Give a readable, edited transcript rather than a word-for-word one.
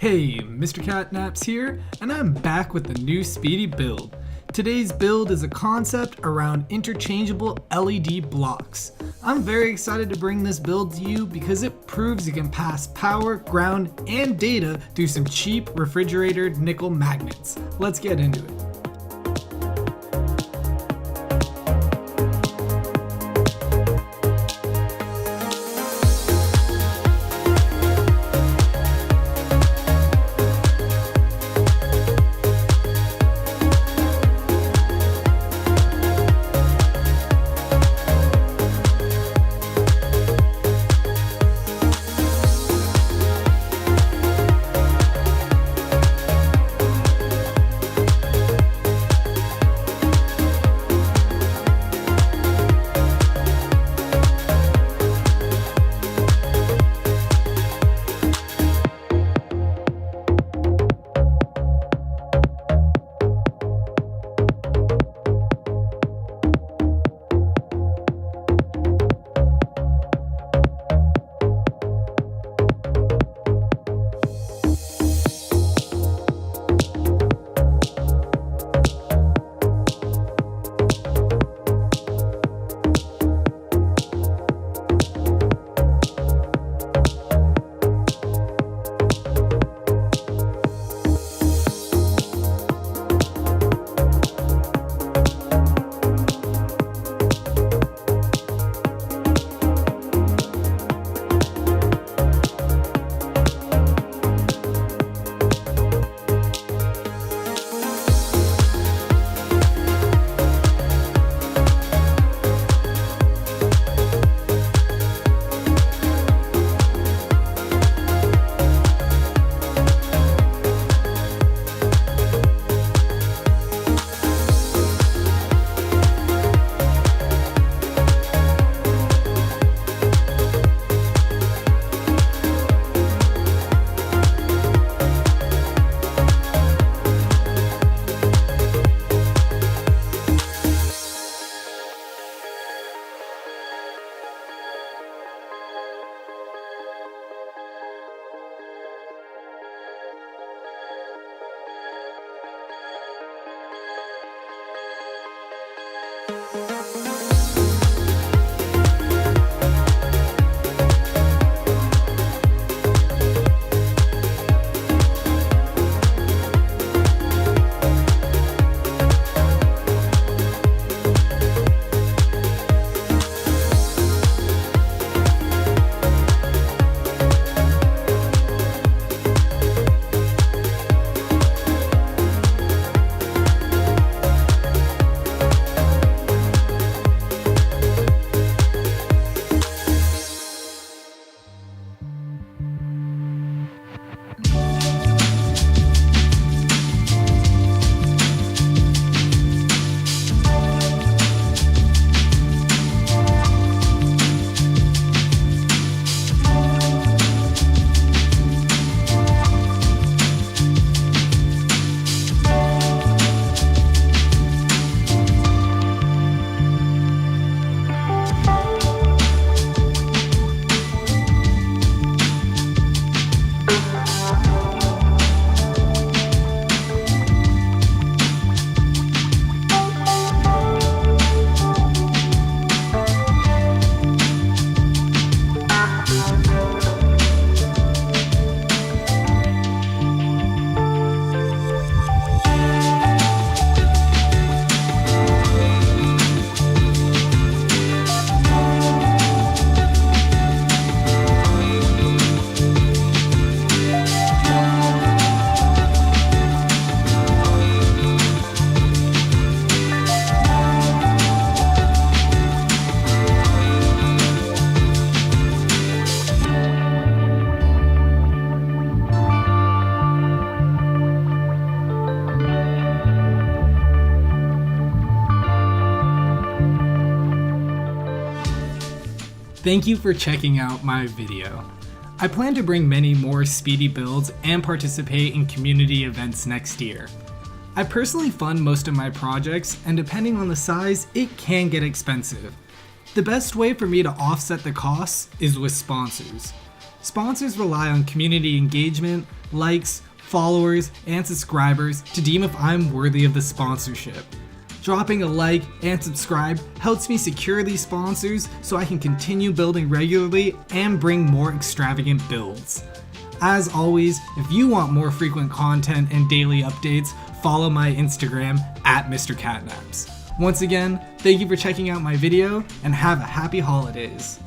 Hey, Mr. Catnaps here, and I'm back with the new speedy build. Today's build is a concept around interchangeable LED blocks. I'm very excited to bring this build to you because it proves you can pass power, ground, and data through some cheap refrigerated nickel magnets. Let's get into it. Thank you for checking out my video. I plan to bring many more speedy builds and participate in community events next year. I personally fund most of my projects, and depending on the size, it can get expensive. The best way for me to offset the costs is with sponsors. Sponsors rely on community engagement, likes, followers, and subscribers to deem if I'm worthy of the sponsorship. Dropping a like and subscribe helps me secure these sponsors so I can continue building regularly and bring more extravagant builds. As always, if you want more frequent content and daily updates, follow my Instagram at Mr. Catnaps. Once again, thank you for checking out my video and have a happy holidays.